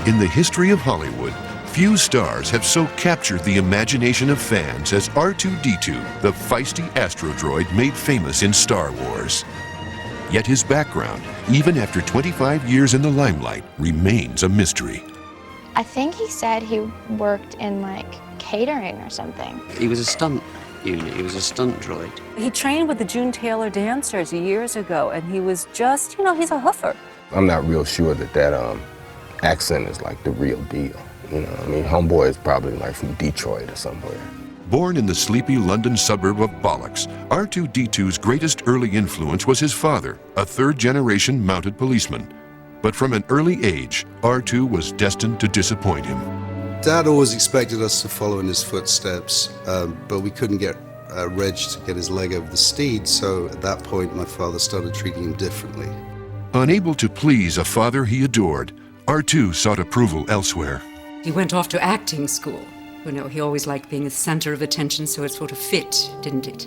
In the history of Hollywood, few stars have so captured the imagination of fans as R2-D2, the feisty astrodroid made famous in Star Wars. Yet his background, even after 25 years in the limelight, remains a mystery. I think he said he worked in like catering or something. He was a stunt unit, he was a stunt droid. He trained with the June Taylor dancers years ago, and he was just, you know, he's a hoofer. I'm not real sure that accent is like the real deal. You know, I mean, homeboy is probably like from Detroit or somewhere. Born in the sleepy London suburb of Bollocks, R2-D2's greatest early influence was his father, a third-generation mounted policeman. But from an early age, R2 was destined to disappoint him. Dad always expected us to follow in his footsteps, but we couldn't get Reg to get his leg over the steed, so at that point my father started treating him differently. Unable to please a father he adored, R2 sought approval elsewhere. He went off to acting school. You know, he always liked being the center of attention, so it sort of fit, didn't it?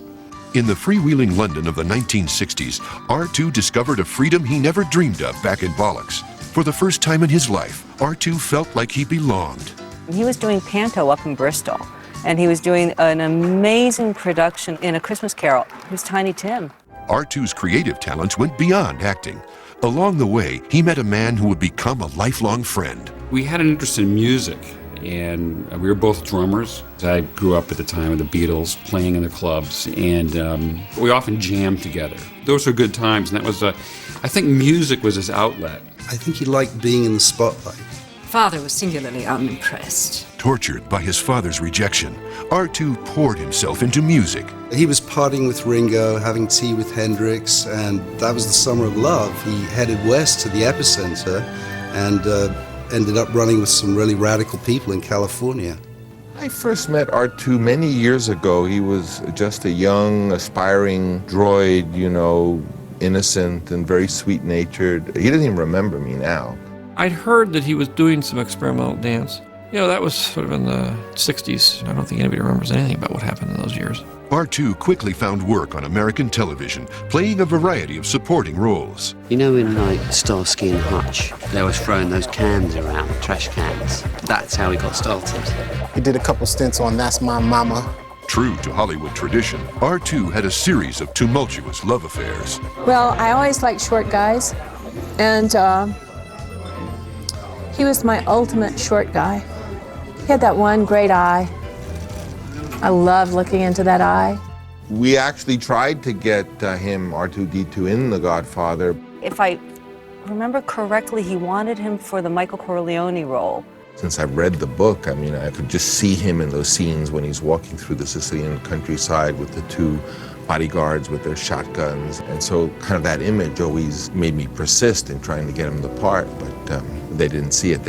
In the freewheeling London of the 1960s, R2 discovered a freedom he never dreamed of back in Bollocks. For the first time in his life, R2 felt like he belonged. He was doing Panto up in Bristol, and he was doing an amazing production in A Christmas Carol. He was Tiny Tim. R2's creative talents went beyond acting. Along the way, he met a man who would become a lifelong friend. We had an interest in music, and we were both drummers. I grew up at the time of the Beatles, playing in the clubs, and we often jammed together. Those were good times, and that was, I think music was his outlet. I think he liked being in the spotlight. Father was singularly unimpressed. Tortured by his father's rejection, R2 poured himself into music. He was partying with Ringo, having tea with Hendrix, and that was the summer of love. He headed west to the epicenter and ended up running with some really radical people in California. I first met R2 many years ago. He was just a young, aspiring droid, you know, innocent and very sweet-natured. He doesn't even remember me now. I'd heard that he was doing some experimental dance. You know, that was sort of in the 60s. I don't think anybody remembers anything about what happened in those years. R2 quickly found work on American television, playing a variety of supporting roles. You know, in like Starsky and Hutch, they were throwing those cans around, trash cans. That's how he got started. He did a couple stints on That's My Mama. True to Hollywood tradition, R2 had a series of tumultuous love affairs. Well, I always liked short guys, and he was my ultimate short guy. He had that one great eye. I loved looking into that eye. We actually tried to get him, R2-D2, in The Godfather. If I remember correctly, he wanted him for the Michael Corleone role. Since I read the book, I mean, I could just see him in those scenes when he's walking through the Sicilian countryside with the two bodyguards with their shotguns. And so kind of that image always made me persist in trying to get him the part, but they didn't see it.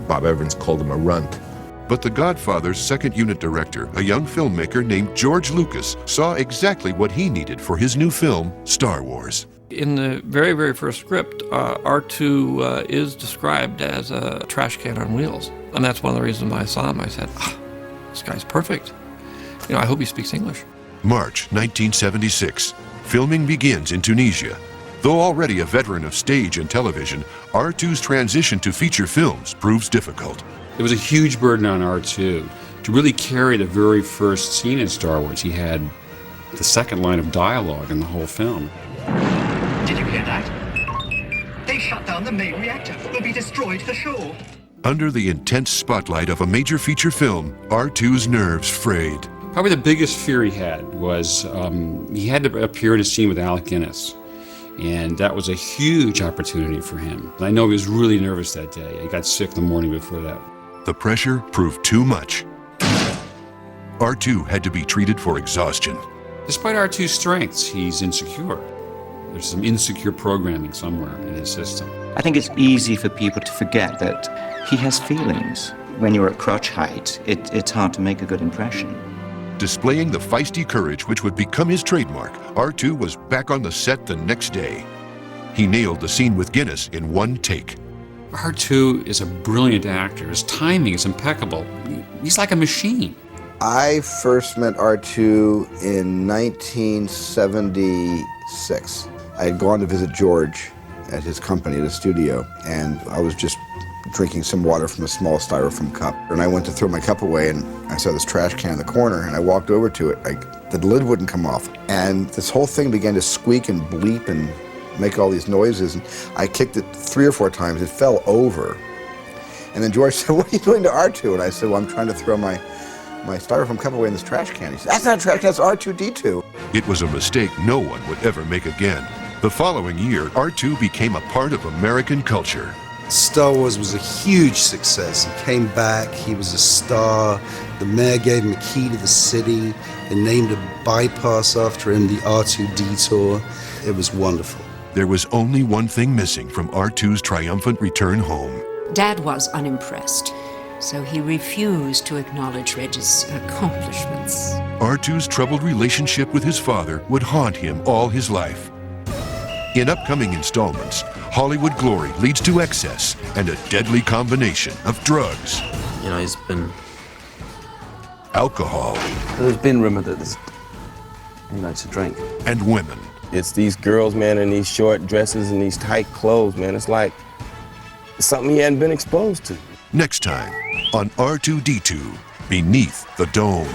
Bob Evans called him a runt. But The Godfather's second unit director, a young filmmaker named George Lucas, saw exactly what he needed for his new film, Star Wars. In the very, very first script, R2 is described as a trash can on wheels. And that's one of the reasons why I saw him. I said, this guy's perfect. You know, I hope he speaks English. March 1976. Filming begins in Tunisia. Though already a veteran of stage and television, R2's transition to feature films proves difficult. It was a huge burden on R2 to really carry the very first scene in Star Wars. He had the second line of dialogue in the whole film. Did you hear that? They shut down the main reactor. We'll be destroyed for sure. Under the intense spotlight of a major feature film, R2's nerves frayed. Probably the biggest fear he had was he had to appear in a scene with Alec Guinness. And that was a huge opportunity for him. I know he was really nervous that day. He got sick the morning before that. The pressure proved too much. R2 had to be treated for exhaustion. Despite R2's strengths, he's insecure. There's some insecure programming somewhere in his system. I think it's easy for people to forget that he has feelings. When you're at crotch height, it's hard to make a good impression. Displaying the feisty courage which would become his trademark, R2 was back on the set the next day. He nailed the scene with Guinness in one take. R2 is a brilliant actor. His timing is impeccable. He's like a machine. I first met R2 in 1976. I had gone to visit George at his company, at his studio, and I was just drinking some water from a small styrofoam cup. And I went to throw my cup away, and I saw this trash can in the corner, and I walked over to it. The lid wouldn't come off. And this whole thing began to squeak and bleep and make all these noises. And I kicked it 3 or 4 times. It fell over. And then George said, "What are you doing to R2?" And I said, "Well, I'm trying to throw my styrofoam cup away in this trash can." He said, "That's not a trash can, that's R2-D2. It was a mistake no one would ever make again. The following year, R2 became a part of American culture. Star Wars was a huge success. He came back, he was a star. The mayor gave him a key to the city. They named a bypass after him, the R2-D2. It was wonderful. There was only one thing missing from R2's triumphant return home. Dad was unimpressed, so he refused to acknowledge Reg's accomplishments. R2's troubled relationship with his father would haunt him all his life. In upcoming installments, Hollywood glory leads to excess and a deadly combination of drugs, You know, he's been... alcohol, There's been rumor that he likes to drink. and women. It's these girls, man, in these short dresses and these tight clothes, man. It's like it's something he hadn't been exposed to. Next time on R2-D2, Beneath the Dome.